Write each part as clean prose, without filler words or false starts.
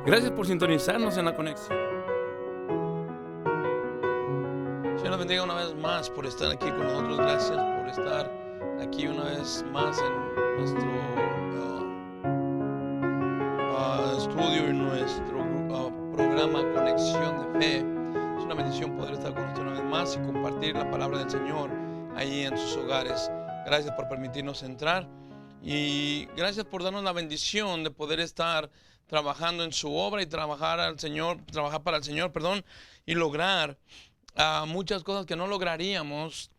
Gracias por sintonizarnos en la conexión. Señor nos bendiga una vez más por estar aquí con nosotros. Gracias por estar aquí una vez más en nuestro estudio y nuestro programa Conexión de Fe. Es una bendición poder estar con usted una vez más y compartir la palabra del Señor ahí en sus hogares. Gracias por permitirnos entrar y gracias por darnos la bendición de poder estar trabajando en su obra y trabajar para el Señor, y lograr muchas cosas que no lograríamos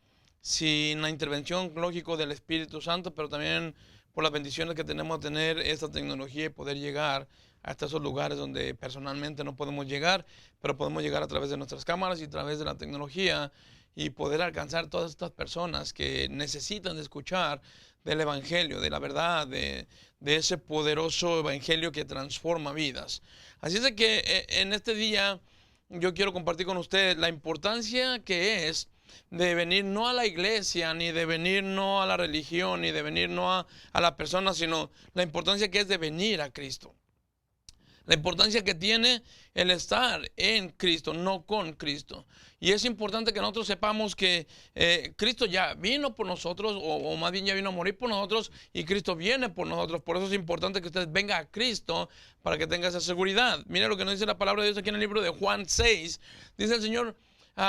sin la intervención, lógico, del Espíritu Santo, pero también por las bendiciones que tenemos de tener esta tecnología y poder llegar hasta esos lugares donde personalmente no podemos llegar, pero podemos llegar a través de nuestras cámaras y a través de la tecnología y poder alcanzar todas estas personas que necesitan de escuchar del Evangelio, de la verdad, de ese poderoso Evangelio que transforma vidas. Así es de que en este día yo quiero compartir con ustedes la importancia que es de venir no a la iglesia, ni de venir no a la religión, ni de venir no a la persona, sino la importancia que es de venir a Cristo. La importancia que tiene el estar en Cristo, no con Cristo. Y es importante que nosotros sepamos que Cristo ya vino por nosotros, o más bien ya vino a morir por nosotros, y Cristo viene por nosotros. Por eso es importante que usted venga a Cristo para que tenga esa seguridad. Mira lo que nos dice la palabra de Dios aquí en el libro de Juan 6. Dice el Señor,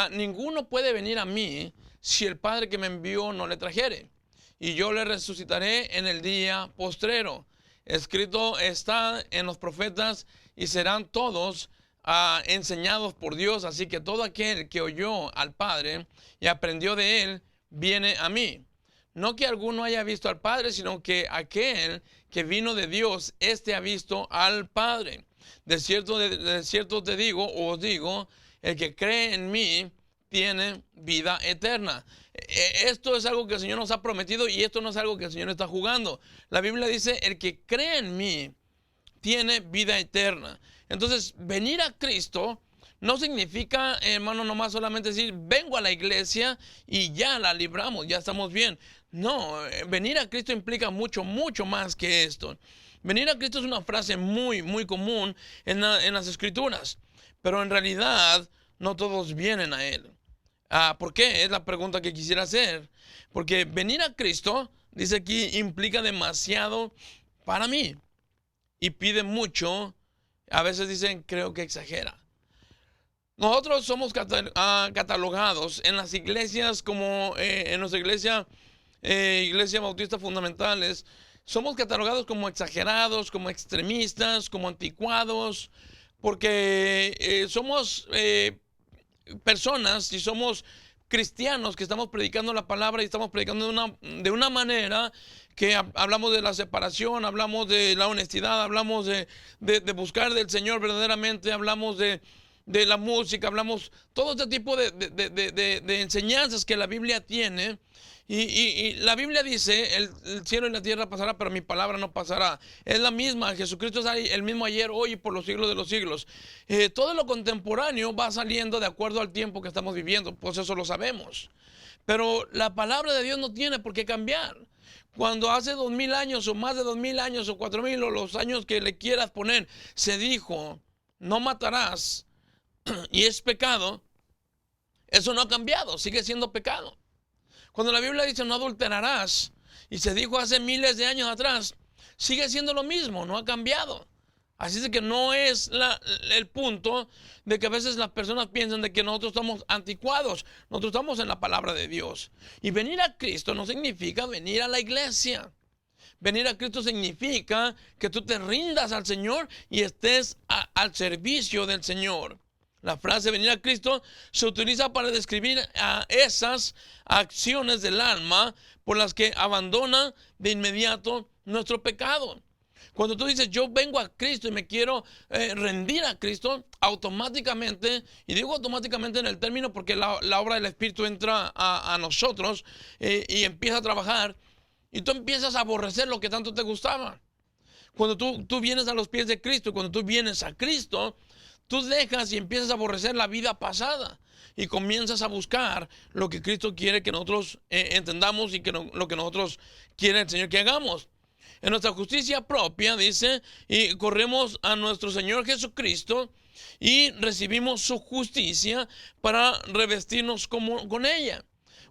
ninguno puede venir a mí si el Padre que me envió no le trajere. Y yo le resucitaré en el día postrero. Escrito está en los profetas y serán todos enseñados por Dios. Así que todo aquel que oyó al Padre y aprendió de él, viene a mí. No que alguno haya visto al Padre, sino que aquel que vino de Dios, éste ha visto al Padre. De cierto te digo, o os digo, el que cree en mí tiene vida eterna. Esto es algo que el Señor nos ha prometido y esto no es algo que el Señor está jugando. La Biblia dice, el que cree en mí tiene vida eterna. Entonces, venir a Cristo no significa, hermano, nomás solamente decir, vengo a la iglesia y ya la libramos, ya estamos bien. No, venir a Cristo implica mucho, mucho más que esto. Venir a Cristo es una frase muy, muy común en las Escrituras, pero en realidad no todos vienen a Él. ¿Por qué? Es la pregunta que quisiera hacer. Porque venir a Cristo, dice aquí, implica demasiado para mí. Y pide mucho. A veces dicen, creo que exagera. Nosotros somos catalogados en las iglesias como en nuestra iglesia bautista fundamentales. Somos catalogados como exagerados, como extremistas, como anticuados. Porque somos personas, si somos cristianos que estamos predicando la palabra y estamos predicando de una manera que hablamos de la separación, hablamos de la honestidad, hablamos de buscar del Señor verdaderamente, hablamos de la música, hablamos todo este tipo de enseñanzas que la Biblia tiene. Y la Biblia dice, el cielo y la tierra pasará, pero mi palabra no pasará. Es la misma, Jesucristo es el mismo ayer, hoy y por los siglos de los siglos. Todo lo contemporáneo va saliendo de acuerdo al tiempo que estamos viviendo, pues eso lo sabemos. Pero la palabra de Dios no tiene por qué cambiar. Cuando hace 2000 años o más de 2000 años o 4000 o los años que le quieras poner, se dijo, no matarás y es pecado, eso no ha cambiado, sigue siendo pecado. Cuando la Biblia dice no adulterarás, y se dijo hace miles de años atrás, sigue siendo lo mismo, no ha cambiado. Así es que no es el punto de que a veces las personas piensan de que nosotros estamos anticuados. Nosotros estamos en la palabra de Dios. Y venir a Cristo no significa venir a la iglesia. Venir a Cristo significa que tú te rindas al Señor y estés al servicio del Señor. La frase venir a Cristo se utiliza para describir a esas acciones del alma por las que abandona de inmediato nuestro pecado. Cuando tú dices yo vengo a Cristo y me quiero rendir a Cristo, automáticamente, y digo automáticamente en el término porque la obra del Espíritu entra a nosotros y empieza a trabajar y tú empiezas a aborrecer lo que tanto te gustaba. Cuando tú vienes a los pies de Cristo, cuando tú vienes a Cristo, tú dejas y empiezas a aborrecer la vida pasada y comienzas a buscar lo que Cristo quiere que nosotros entendamos y lo que nosotros quiere el Señor que hagamos. En nuestra justicia propia, dice, y corremos a nuestro Señor Jesucristo y recibimos su justicia para revestirnos con ella.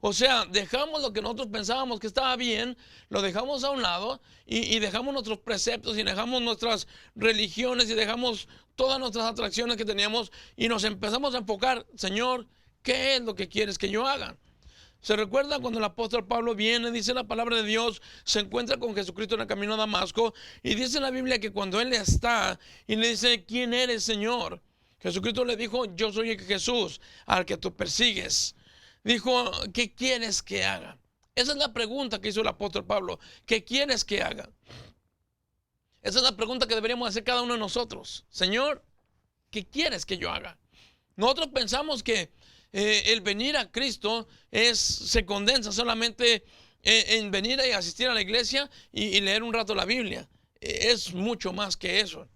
O sea, dejamos lo que nosotros pensábamos que estaba bien, lo dejamos a un lado y dejamos nuestros preceptos y dejamos nuestras religiones y dejamos todas nuestras atracciones que teníamos y nos empezamos a enfocar, Señor, ¿qué es lo que quieres que yo haga? ¿Se recuerda cuando el apóstol Pablo viene, dice la palabra de Dios, se encuentra con Jesucristo en el camino a Damasco y dice la Biblia que cuando él está y le dice, ¿quién eres, Señor? Jesucristo le dijo, yo soy Jesús al que tú persigues. Dijo, ¿qué quieres que haga? Esa es la pregunta que hizo el apóstol Pablo. ¿Qué quieres que haga? Esa es la pregunta que deberíamos hacer cada uno de nosotros. Señor, ¿qué quieres que yo haga? Nosotros pensamos que el venir a Cristo se condensa solamente en venir y asistir a la iglesia y leer un rato la Biblia. Es mucho más que eso.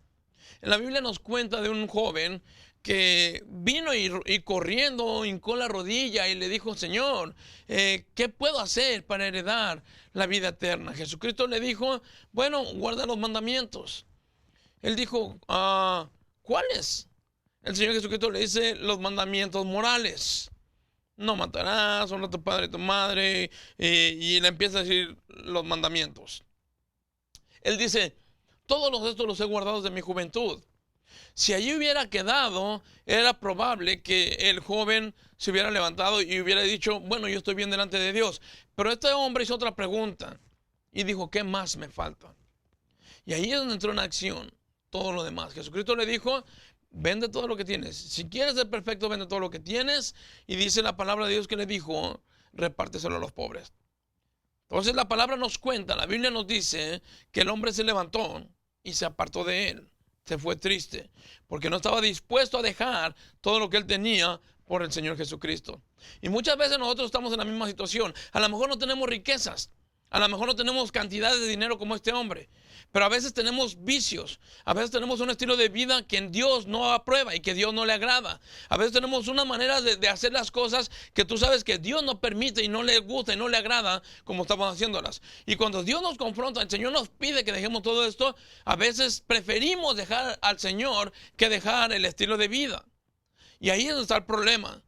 En la Biblia nos cuenta de un joven que vino y corriendo, hincó la rodilla y le dijo, Señor, ¿qué puedo hacer para heredar la vida eterna? Jesucristo le dijo, bueno, guarda los mandamientos. Él dijo, ¿cuáles? El Señor Jesucristo le dice los mandamientos morales. No matarás, honra a tu padre y tu madre, y le empieza a decir los mandamientos. Él dice, todos estos los he guardado desde mi juventud. Si allí hubiera quedado, era probable que el joven se hubiera levantado y hubiera dicho, bueno, yo estoy bien delante de Dios. Pero este hombre hizo otra pregunta y dijo, ¿qué más me falta? Y ahí es donde entró en acción todo lo demás. Jesucristo le dijo, vende todo lo que tienes. Si quieres ser perfecto, vende todo lo que tienes. Y dice la palabra de Dios que le dijo, repárteselo a los pobres. Entonces la palabra nos cuenta, la Biblia nos dice que el hombre se levantó y se apartó de él. Se fue triste porque no estaba dispuesto a dejar todo lo que él tenía por el Señor Jesucristo. Y muchas veces nosotros estamos en la misma situación. A lo mejor no tenemos riquezas, a lo mejor no tenemos cantidades de dinero como este hombre, pero a veces tenemos vicios, a veces tenemos un estilo de vida que en Dios no aprueba y que Dios no le agrada. A veces tenemos una manera de hacer las cosas que tú sabes que Dios no permite y no le gusta y no le agrada como estamos haciéndolas. Y cuando Dios nos confronta, el Señor nos pide que dejemos todo esto, a veces preferimos dejar al Señor que dejar el estilo de vida. Y ahí es donde está el problema.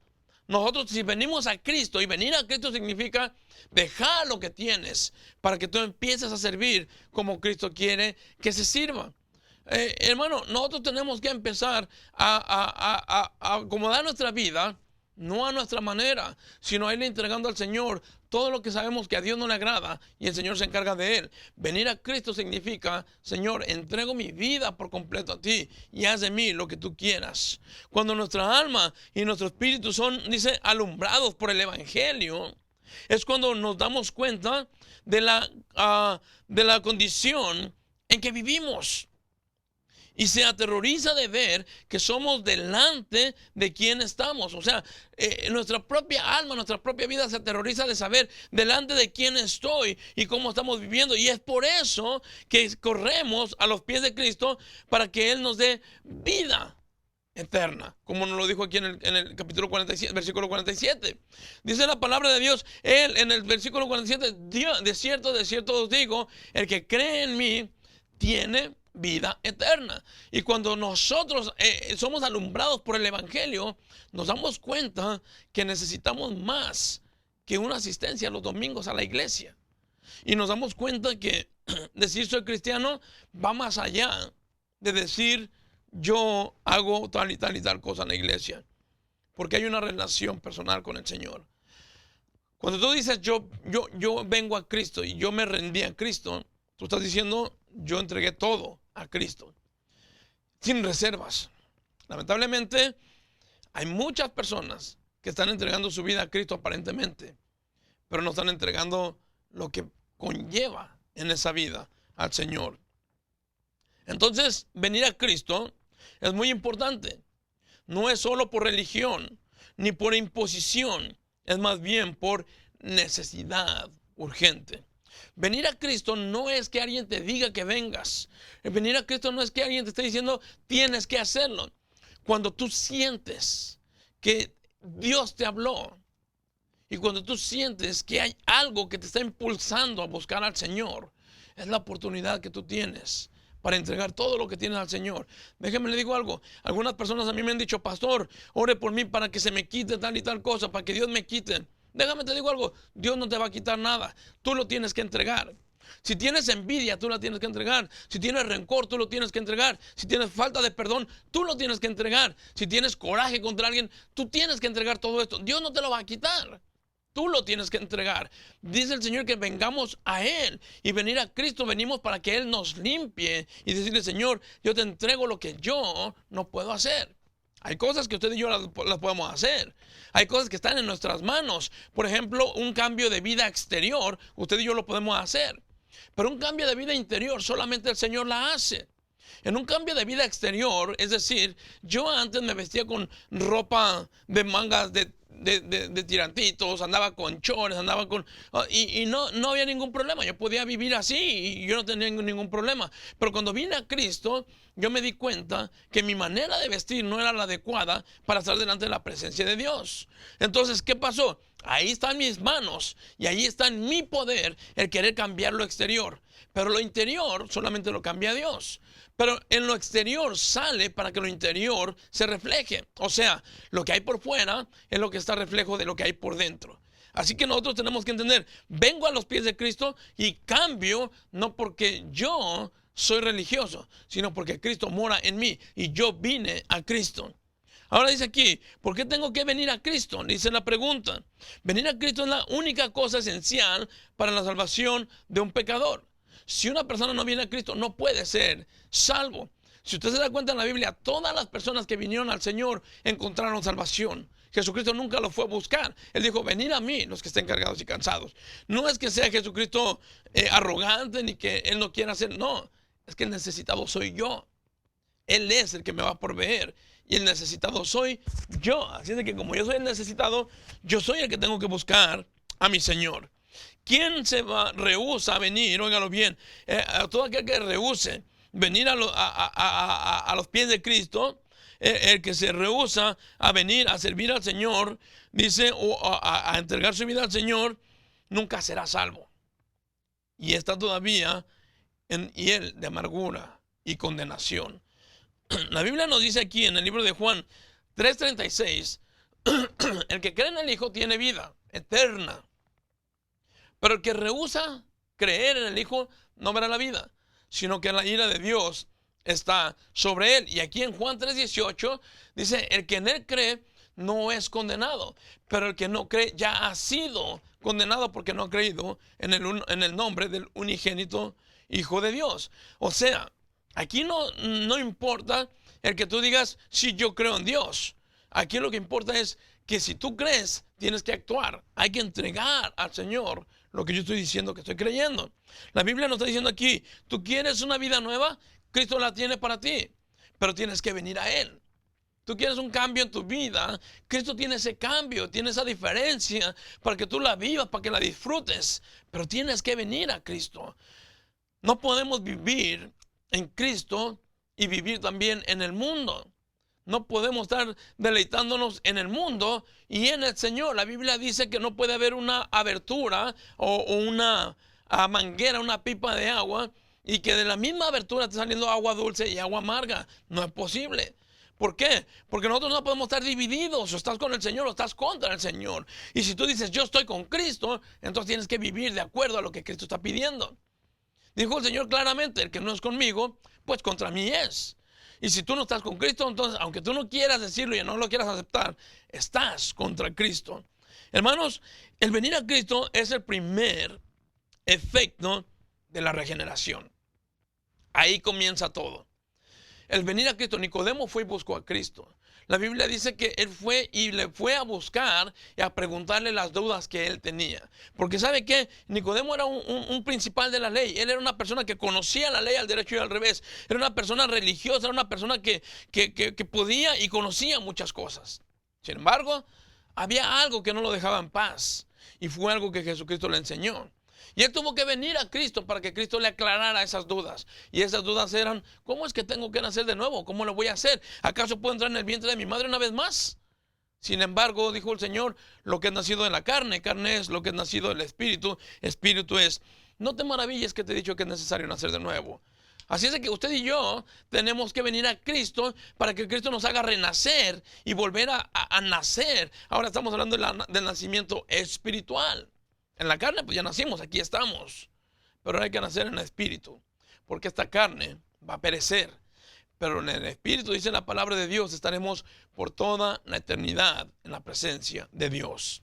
Nosotros si venimos a Cristo, y venir a Cristo significa dejar lo que tienes para que tú empieces a servir como Cristo quiere que se sirva. Hermano, nosotros tenemos que empezar a acomodar nuestra vida, no a nuestra manera, sino a irle entregando al Señor todo lo que sabemos que a Dios no le agrada y el Señor se encarga de él. Venir a Cristo significa, Señor, entrego mi vida por completo a ti y haz de mí lo que tú quieras. Cuando nuestra alma y nuestro espíritu son, dice, alumbrados por el Evangelio, es cuando nos damos cuenta de la condición en que vivimos. Y se aterroriza de ver que somos delante de quién estamos. O sea, nuestra propia alma, nuestra propia vida se aterroriza de saber delante de quién estoy y cómo estamos viviendo. Y es por eso que corremos a los pies de Cristo para que Él nos dé vida eterna. Como nos lo dijo aquí en el capítulo 47, versículo 47. Dice la palabra de Dios, Él en el versículo 47, de cierto os digo, el que cree en mí tiene vida eterna. Y cuando nosotros somos alumbrados por el Evangelio, nos damos cuenta que necesitamos más que una asistencia los domingos a la iglesia. Y nos damos cuenta que decir soy cristiano va más allá de decir yo hago tal y tal y tal cosa en la iglesia. Porque hay una relación personal con el Señor. Cuando tú dices yo vengo a Cristo y yo me rendí a Cristo, tú estás diciendo yo entregué todo a Cristo, sin reservas. Lamentablemente, hay muchas personas que están entregando su vida a Cristo aparentemente, pero no están entregando lo que conlleva en esa vida al Señor. Entonces, venir a Cristo es muy importante. No es solo por religión, ni por imposición, es más bien por necesidad urgente. Venir a Cristo no es que alguien te diga que vengas. Venir a Cristo no es que alguien te esté diciendo tienes que hacerlo. Cuando tú sientes que Dios te habló y cuando tú sientes que hay algo que te está impulsando a buscar al Señor, Es la oportunidad que tú tienes para entregar todo lo que tienes al Señor. Déjeme le digo algo. Algunas personas a mí me han dicho, pastor, ore por mí para que se me quite tal y tal cosa, para que Dios me quite. Déjame te digo algo, Dios no te va a quitar nada. Tú lo tienes que entregar. Si tienes envidia, tú la tienes que entregar. Si tienes rencor, tú lo tienes que entregar. Si tienes falta de perdón, tú lo tienes que entregar. Si tienes coraje contra alguien, tú tienes que entregar todo esto. Dios no te lo va a quitar. Tú lo tienes que entregar. Dice el Señor que vengamos a Él. Y venir a Cristo, venimos para que Él nos limpie. Y decirle, Señor, yo te entrego lo que yo no puedo hacer. Hay cosas que usted y yo las podemos hacer. Hay cosas que están en nuestras manos. Por ejemplo, un cambio de vida exterior, usted y yo lo podemos hacer. Pero un cambio de vida interior, solamente el Señor la hace. En un cambio de vida exterior, es decir, yo antes me vestía con ropa de mangas de tirantitos, andaba con chores, andaba con... y no había ningún problema, yo podía vivir así y yo no tenía ningún problema. Pero cuando vine a Cristo, yo me di cuenta que mi manera de vestir no era la adecuada para estar delante de la presencia de Dios. Entonces, ¿qué pasó? Ahí están mis manos y ahí está en mi poder el querer cambiar lo exterior. Pero lo interior solamente lo cambia Dios. Pero en lo exterior sale para que lo interior se refleje. O sea, lo que hay por fuera es lo que está reflejo de lo que hay por dentro. Así que nosotros tenemos que entender, vengo a los pies de Cristo y cambio no porque yo soy religioso, sino porque Cristo mora en mí y yo vine a Cristo. Ahora dice aquí, ¿por qué tengo que venir a Cristo? Dice la pregunta. Venir a Cristo es la única cosa esencial para la salvación de un pecador. Si una persona no viene a Cristo, no puede ser salvo. Si usted se da cuenta en la Biblia, todas las personas que vinieron al Señor encontraron salvación. Jesucristo nunca lo fue a buscar. Él dijo, venid a mí los que estén cargados y cansados. No es que sea Jesucristo arrogante ni que Él no quiera hacer. No, es que el necesitado soy yo. Él es el que me va a proveer. Y el necesitado soy yo. Así es de que como yo soy el necesitado, yo soy el que tengo que buscar a mi Señor. ¿Quién rehúsa a venir? Óigalo bien. A todo aquel que rehúse venir a los pies de Cristo, el que se rehúsa a venir a servir al Señor, dice, o a entregar su vida al Señor, nunca será salvo. Y está todavía en hiel de amargura y condenación. La Biblia nos dice aquí en el libro de Juan 3:36, el que cree en el Hijo tiene vida eterna. Pero el que rehúsa creer en el Hijo no verá la vida, sino que la ira de Dios está sobre él. Y aquí en Juan 3:18 dice, el que en él cree no es condenado, pero el que no cree ya ha sido condenado porque no ha creído en el nombre del unigénito Hijo de Dios. O sea, aquí no importa el que tú digas, sí, yo creo en Dios. Aquí lo que importa es que si tú crees, tienes que actuar. Hay que entregar al Señor lo que yo estoy diciendo que estoy creyendo. La Biblia nos está diciendo aquí, tú quieres una vida nueva, Cristo la tiene para ti, pero tienes que venir a Él. Tú quieres un cambio en tu vida, Cristo tiene ese cambio, tiene esa diferencia para que tú la vivas, para que la disfrutes, pero tienes que venir a Cristo. No podemos vivir en Cristo y vivir también en el mundo. No podemos estar deleitándonos en el mundo y en el Señor. La Biblia dice que no puede haber una abertura o una manguera, una pipa de agua, y que de la misma abertura esté saliendo agua dulce y agua amarga. No es posible. ¿Por qué? Porque nosotros no podemos estar divididos. O estás con el Señor o estás contra el Señor. Y si tú dices, yo estoy con Cristo, entonces tienes que vivir de acuerdo a lo que Cristo está pidiendo. Dijo el Señor claramente, el que no es conmigo, pues contra mí es. Y si tú no estás con Cristo, entonces, aunque tú no quieras decirlo y no lo quieras aceptar, estás contra Cristo. Hermanos, el venir a Cristo es el primer efecto de la regeneración. Ahí comienza todo. El venir a Cristo, Nicodemo fue y buscó a Cristo. La Biblia dice que él fue y le fue a buscar y a preguntarle las dudas que él tenía. Porque ¿sabe qué? Nicodemo era un principal de la ley. Él era una persona que conocía la ley al derecho y al revés. Era una persona religiosa, era una persona que podía y conocía muchas cosas. Sin embargo, había algo que no lo dejaba en paz. Y fue algo que Jesucristo le enseñó. Y él tuvo que venir a Cristo para que Cristo le aclarara esas dudas. Y esas dudas eran, ¿cómo es que tengo que nacer de nuevo? ¿Cómo lo voy a hacer? ¿Acaso puedo entrar en el vientre de mi madre una vez más? Sin embargo, dijo el Señor, lo que es nacido de la carne, carne es lo que es nacido del Espíritu, Espíritu es. No te maravilles que te he dicho que es necesario nacer de nuevo. Así es de que usted y yo tenemos que venir a Cristo para que Cristo nos haga renacer y volver a nacer. Ahora estamos hablando del nacimiento espiritual. En la carne pues ya nacimos, aquí estamos. Pero hay que nacer en el espíritu, porque esta carne va a perecer. Pero en el espíritu, dice la palabra de Dios, estaremos por toda la eternidad en la presencia de Dios.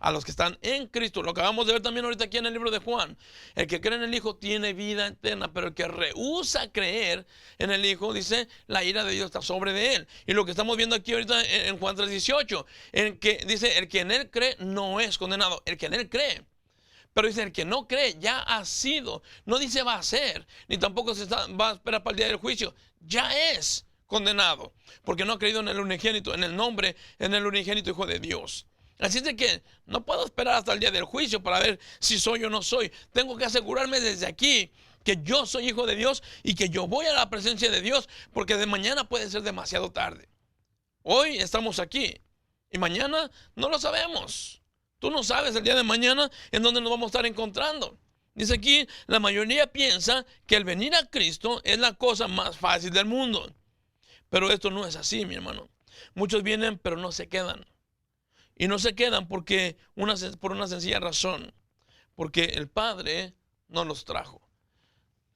A los que están en Cristo, lo acabamos de ver también ahorita aquí en el libro de Juan. El que cree en el Hijo tiene vida eterna, pero el que rehúsa creer en el Hijo, dice, la ira de Dios está sobre de él. Y lo que estamos viendo aquí ahorita en Juan 3:18, en que dice, el que en él cree no es condenado, el que en él cree. Pero dice, el que no cree ya ha sido, no dice va a ser, ni tampoco va a esperar para el día del juicio, ya es condenado, porque no ha creído en el unigénito, en el nombre, en el unigénito Hijo de Dios. Así es de que no puedo esperar hasta el día del juicio para ver si soy o no soy. Tengo que asegurarme desde aquí que yo soy hijo de Dios y que yo voy a la presencia de Dios, porque de mañana puede ser demasiado tarde. Hoy estamos aquí y mañana no lo sabemos. Tú no sabes el día de mañana en dónde nos vamos a estar encontrando. Dice aquí, la mayoría piensa que el venir a Cristo es la cosa más fácil del mundo. Pero esto no es así, mi hermano. Muchos vienen pero no se quedan. Y no se quedan por una sencilla razón. Porque el Padre no los trajo.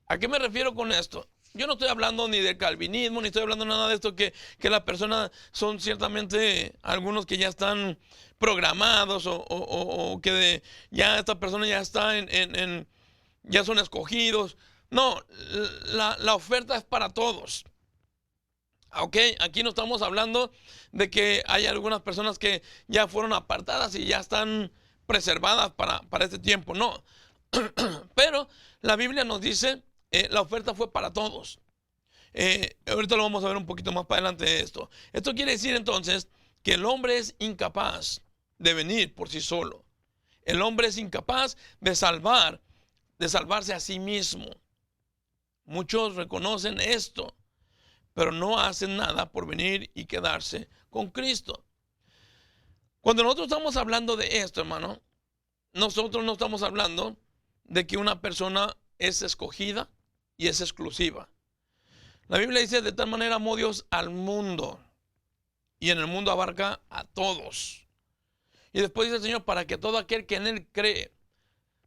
¿A qué me refiero con esto? Yo no estoy hablando ni del calvinismo, ni estoy hablando nada de esto que las personas son ciertamente algunos que ya están programados o que ya esta persona ya está ya son escogidos. No, la oferta es para todos. Ok, aquí no estamos hablando de que hay algunas personas que ya fueron apartadas y ya están preservadas para este tiempo, no. Pero la Biblia nos dice, la oferta fue para todos. Ahorita lo vamos a ver un poquito más para adelante de esto. Esto quiere decir entonces que el hombre es incapaz de venir por sí solo. El hombre es incapaz de salvarse a sí mismo. Muchos reconocen esto, pero no hacen nada por venir y quedarse con Cristo. Cuando nosotros estamos hablando de esto, hermano, nosotros no estamos hablando de que una persona es escogida y es exclusiva. La Biblia dice, de tal manera amó Dios al mundo, y en el mundo abarca a todos. Y después dice el Señor, para que todo aquel que en Él cree,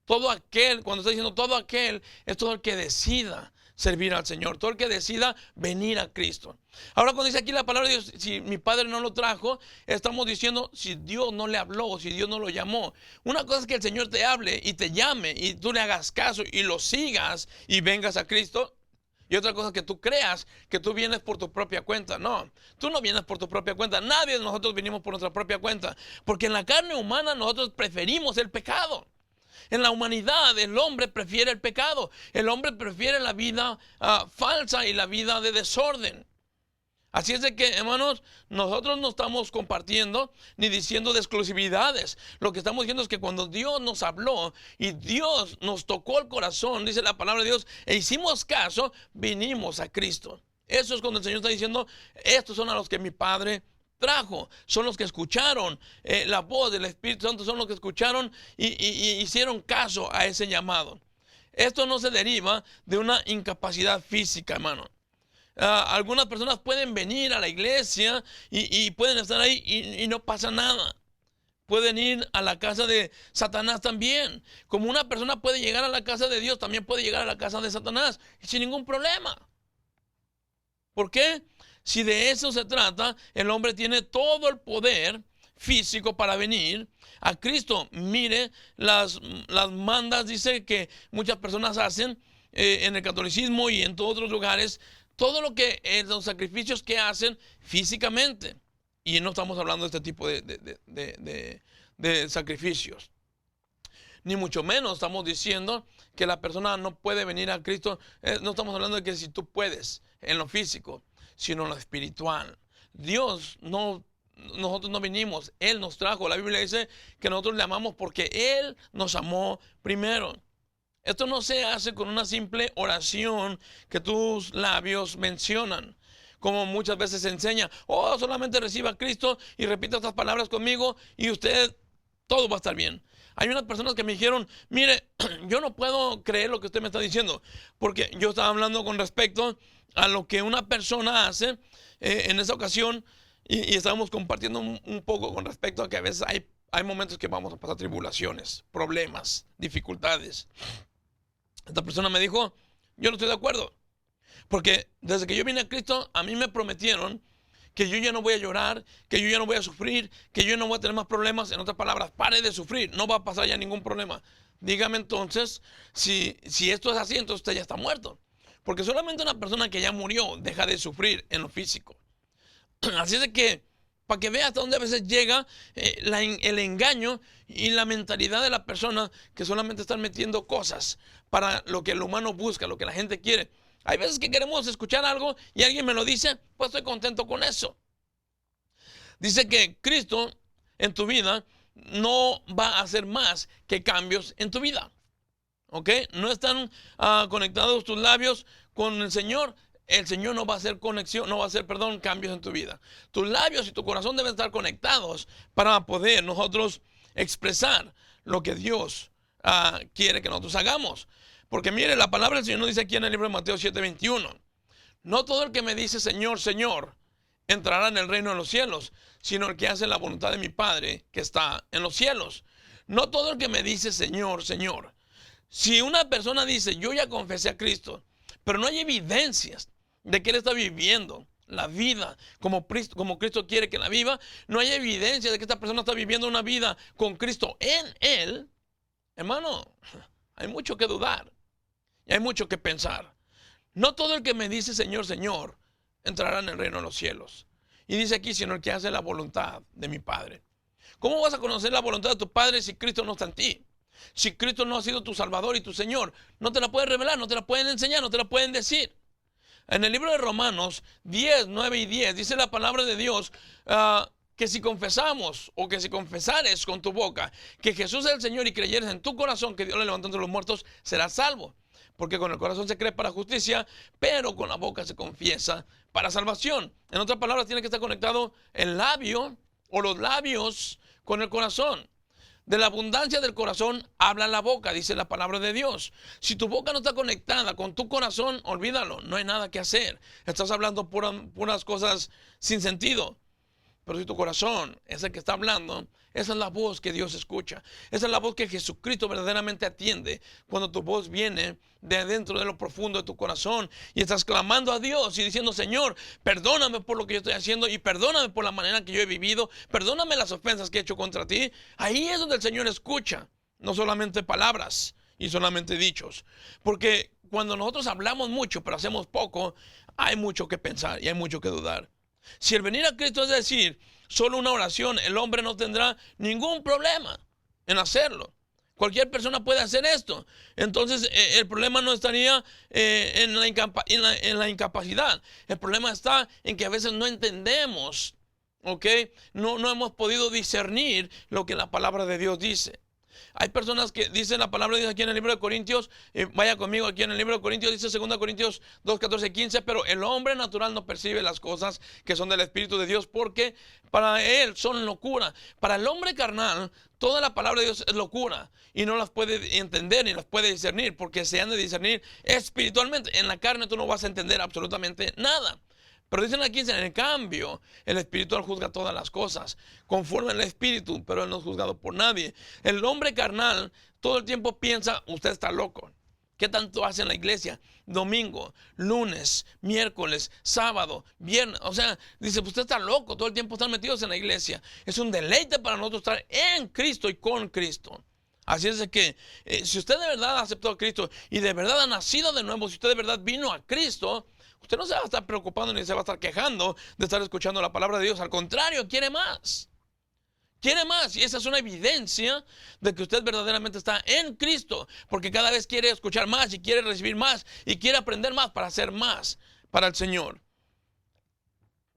todo aquel, cuando está diciendo todo aquel, es todo el que decida servir al Señor, todo el que decida venir a Cristo. Ahora cuando dice aquí la palabra de Dios, si mi Padre no lo trajo, estamos diciendo si Dios no le habló, si Dios no lo llamó. Una cosa es que el Señor te hable y te llame y tú le hagas caso y lo sigas y vengas a Cristo. Y otra cosa es que tú creas que tú vienes por tu propia cuenta. No, tú no vienes por tu propia cuenta. Nadie de nosotros venimos por nuestra propia cuenta. Porque en la carne humana nosotros preferimos el pecado. En la humanidad el hombre prefiere el pecado. El hombre prefiere la vida falsa y la vida de desorden. Así es de que, hermanos, nosotros no estamos compartiendo ni diciendo de exclusividades. Lo que estamos diciendo es que cuando Dios nos habló y Dios nos tocó el corazón, dice la palabra de Dios, e hicimos caso, vinimos a Cristo. Eso es cuando el Señor está diciendo, estos son a los que mi Padre trajo, son los que escucharon la voz del Espíritu Santo, son los que escucharon y hicieron caso a ese llamado. Esto no se deriva de una incapacidad física, hermano. Algunas personas pueden venir a la iglesia y pueden estar ahí y no pasa nada. Pueden ir a la casa de Satanás también. Como una persona puede llegar a la casa de Dios, también puede llegar a la casa de Satanás sin ningún problema. ¿Por qué? Si de eso se trata, el hombre tiene todo el poder físico para venir a Cristo. Mire, las mandas, dice que muchas personas hacen en el catolicismo y en todos otros lugares, todo lo que los sacrificios que hacen físicamente. Y no estamos hablando de este tipo de sacrificios. Ni mucho menos estamos diciendo que la persona no puede venir a Cristo. No estamos hablando de que si tú puedes en lo físico, sino en lo espiritual. Nosotros no vinimos, Él nos trajo. La Biblia dice que nosotros le amamos porque Él nos amó primero. Esto no se hace con una simple oración que tus labios mencionan, como muchas veces se enseña. Solamente reciba a Cristo y repita estas palabras conmigo y usted, todo va a estar bien. Hay unas personas que me dijeron, mire, yo no puedo creer lo que usted me está diciendo, porque yo estaba hablando con respecto a lo que una persona hace en esa ocasión y estábamos compartiendo un poco con respecto a que a veces hay momentos que vamos a pasar tribulaciones, problemas, dificultades. Esta persona me dijo, yo no estoy de acuerdo, porque desde que yo vine a Cristo, a mí me prometieron que yo ya no voy a llorar, que yo ya no voy a sufrir, que yo no voy a tener más problemas. En otras palabras, pare de sufrir, no va a pasar ya ningún problema. Dígame entonces, si esto es así, entonces usted ya está muerto. Porque solamente una persona que ya murió deja de sufrir en lo físico. Así es de que, para que vea hasta dónde a veces llega el engaño y la mentalidad de la persona que solamente están metiendo cosas para lo que el humano busca, lo que la gente quiere. Hay veces que queremos escuchar algo y alguien me lo dice, pues estoy contento con eso. Dice que Cristo en tu vida no va a hacer más que cambios en tu vida. ¿Ok? No están conectados tus labios con el Señor. El Señor no va a hacer cambios en tu vida. Tus labios y tu corazón deben estar conectados para poder nosotros expresar lo que Dios quiere que nosotros hagamos. Porque mire, la palabra del Señor nos dice aquí en el libro de Mateo 7:21. No todo el que me dice Señor, Señor, entrará en el reino de los cielos, sino el que hace la voluntad de mi Padre que está en los cielos. No todo el que me dice Señor, Señor. Si una persona dice, yo ya confesé a Cristo, pero no hay evidencias de que él está viviendo la vida como Cristo quiere que la viva, no hay evidencia de que esta persona está viviendo una vida con Cristo en él, hermano, hay mucho que dudar. Y hay mucho que pensar. No todo el que me dice Señor, Señor, entrará en el reino de los cielos. Y dice aquí, sino el que hace la voluntad de mi Padre. ¿Cómo vas a conocer la voluntad de tu Padre si Cristo no está en ti? Si Cristo no ha sido tu Salvador y tu Señor, no te la pueden revelar, no te la pueden enseñar, no te la pueden decir. En el libro de Romanos 10, 9 y 10 dice la palabra de Dios que si confesamos o que si confesares con tu boca que Jesús es el Señor y creyeres en tu corazón que Dios le levantó entre los muertos, serás salvo. Porque con el corazón se cree para justicia, pero con la boca se confiesa para salvación. En otras palabras, tiene que estar conectado el labio o los labios con el corazón. De la abundancia del corazón habla la boca, dice la palabra de Dios. Si tu boca no está conectada con tu corazón, olvídalo, no hay nada que hacer. Estás hablando puras cosas sin sentido. Pero si tu corazón es el que está hablando, esa es la voz que Dios escucha. Esa es la voz que Jesucristo verdaderamente atiende cuando tu voz viene de adentro de lo profundo de tu corazón y estás clamando a Dios y diciendo, Señor, perdóname por lo que yo estoy haciendo y perdóname por la manera que yo he vivido, perdóname las ofensas que he hecho contra ti. Ahí es donde el Señor escucha, no solamente palabras y solamente dichos. Porque cuando nosotros hablamos mucho pero hacemos poco, hay mucho que pensar y hay mucho que dudar. Si el venir a Cristo es decir, solo una oración, el hombre no tendrá ningún problema en hacerlo. Cualquier persona puede hacer esto. Entonces el problema no estaría en la incapacidad. El problema está en que a veces no entendemos, ¿ok? No hemos podido discernir lo que la palabra de Dios dice. Hay personas que dicen la palabra de Dios aquí en el libro de Corintios, vaya conmigo aquí en el libro de Corintios, dice 2 Corintios 2, 14, 15, pero el hombre natural no percibe las cosas que son del Espíritu de Dios porque para él son locura. Para el hombre carnal, toda la palabra de Dios es locura y no las puede entender ni las puede discernir porque se han de discernir espiritualmente. En la carne tú no vas a entender absolutamente nada. Pero dicen aquí, en el cambio, el espiritual juzga todas las cosas, conforme al espíritu, pero él no es juzgado por nadie. El hombre carnal todo el tiempo piensa, usted está loco. ¿Qué tanto hace en la iglesia? Domingo, lunes, miércoles, sábado, viernes. O sea, dice, usted está loco, todo el tiempo están metidos en la iglesia. Es un deleite para nosotros estar en Cristo y con Cristo. Así es de que si usted de verdad ha aceptado a Cristo y de verdad ha nacido de nuevo, si usted de verdad vino a Cristo, usted no se va a estar preocupando ni se va a estar quejando de estar escuchando la palabra de Dios. Al contrario, quiere más. Quiere más. Y esa es una evidencia de que usted verdaderamente está en Cristo. Porque cada vez quiere escuchar más y quiere recibir más y quiere aprender más para hacer más para el Señor.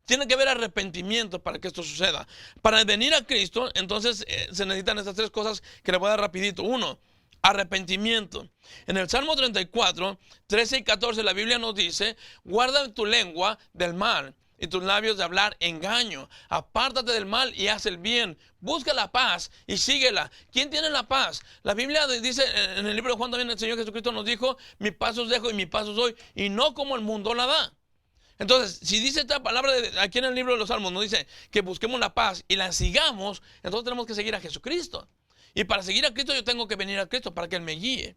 Tiene que haber arrepentimiento para que esto suceda. Para venir a Cristo, entonces se necesitan estas tres cosas que le voy a dar rapidito. Uno, arrepentimiento. En el Salmo 34, 13 y 14 la Biblia nos dice, guarda tu lengua del mal y tus labios de hablar engaño. Apártate del mal y haz el bien. Busca la paz y síguela. ¿Quién tiene la paz? La Biblia dice en el libro de Juan también, el Señor Jesucristo nos dijo: mi paz os dejo y mi paz os doy, y no como el mundo la da. Entonces, si dice esta palabra aquí en el libro de los Salmos, nos dice que busquemos la paz y la sigamos, entonces tenemos que seguir a Jesucristo. Y para seguir a Cristo yo tengo que venir a Cristo para que Él me guíe.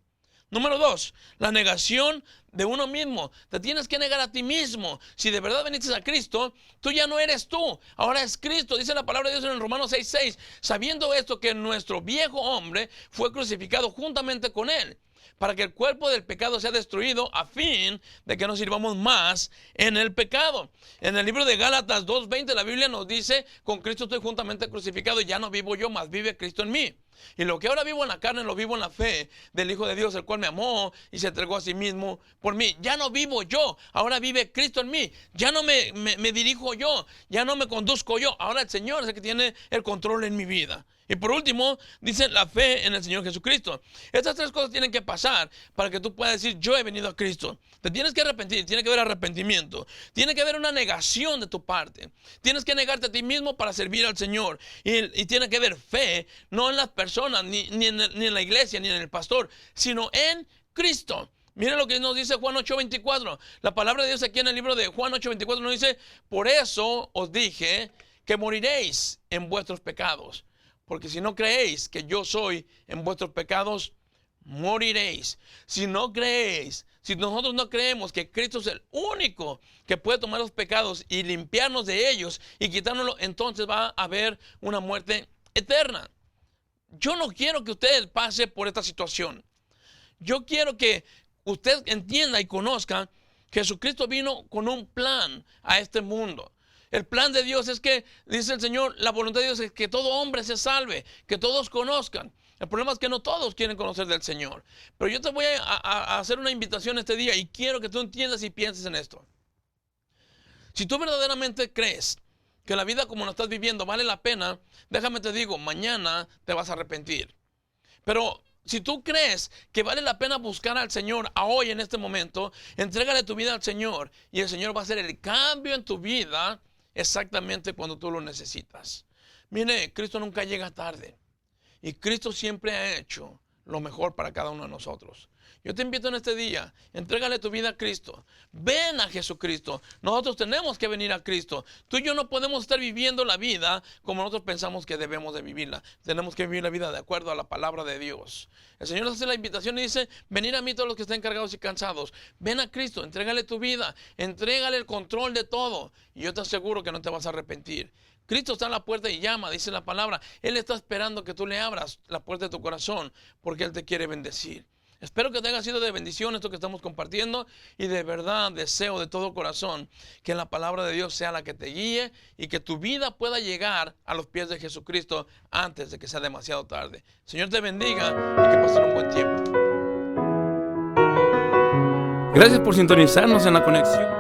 Número 2, la negación de uno mismo. Te tienes que negar a ti mismo. Si de verdad veniste a Cristo, tú ya no eres tú, ahora es Cristo. Dice la palabra de Dios en el Romanos 6:6, sabiendo esto, que nuestro viejo hombre fue crucificado juntamente con Él, para que el cuerpo del pecado sea destruido, a fin de que no sirvamos más en el pecado. En el libro de Gálatas 2:20 la Biblia nos dice: con Cristo estoy juntamente crucificado, y ya no vivo yo, mas vive Cristo en mí. Y lo que ahora vivo en la carne, lo vivo en la fe del Hijo de Dios, el cual me amó y se entregó a sí mismo por mí. Ya no vivo yo, ahora vive Cristo en mí. Ya no me dirijo yo, ya no me conduzco yo. Ahora el Señor es el que tiene el control en mi vida. Y por último, dice la fe en el Señor Jesucristo. Estas tres cosas tienen que pasar para que tú puedas decir: yo he venido a Cristo. Te tienes que arrepentir, tiene que haber arrepentimiento, tiene que haber una negación de tu parte. Tienes que negarte a ti mismo para servir al Señor. Y tiene que haber fe, no en las personas, ni en la iglesia, ni en el pastor, sino en Cristo. Miren lo que nos dice Juan 8:24. La palabra de Dios aquí en el libro de Juan 8:24 nos dice: por eso os dije que moriréis en vuestros pecados. Porque si no creéis que yo soy, en vuestros pecados moriréis. Si no creéis, si nosotros no creemos que Cristo es el único que puede tomar los pecados y limpiarnos de ellos y quitárnoslo, entonces va a haber una muerte eterna. Yo no quiero que usted pase por esta situación. Yo quiero que usted entienda y conozca que Jesucristo vino con un plan a este mundo. El plan de Dios es que, dice el Señor, la voluntad de Dios es que todo hombre se salve, que todos conozcan. El problema es que no todos quieren conocer del Señor. Pero yo te voy a hacer una invitación este día, y quiero que tú entiendas y pienses en esto. Si tú verdaderamente crees que la vida como la estás viviendo vale la pena, déjame te digo, mañana te vas a arrepentir. Pero si tú crees que vale la pena buscar al Señor a hoy, en este momento, entrégale tu vida al Señor, y el Señor va a hacer el cambio en tu vida exactamente cuando tú lo necesitas. Mire, Cristo nunca llega tarde, y Cristo siempre ha hecho lo mejor para cada uno de nosotros. Yo te invito en este día: entrégale tu vida a Cristo. Ven a Jesucristo. Nosotros tenemos que venir a Cristo. Tú y yo no podemos estar viviendo la vida como nosotros pensamos que debemos de vivirla. Tenemos que vivir la vida de acuerdo a la palabra de Dios. El Señor nos hace la invitación y dice: venid a mí todos los que estén cargados y cansados. Ven a Cristo, entrégale tu vida, entrégale el control de todo, y yo te aseguro que no te vas a arrepentir. Cristo está en la puerta y llama, dice la palabra. Él está esperando que tú le abras la puerta de tu corazón, porque Él te quiere bendecir. Espero que te haya sido de bendición esto que estamos compartiendo, y de verdad deseo de todo corazón que la palabra de Dios sea la que te guíe, y que tu vida pueda llegar a los pies de Jesucristo antes de que sea demasiado tarde. Señor te bendiga y que pasen un buen tiempo. Gracias por sintonizarnos en La Conexión.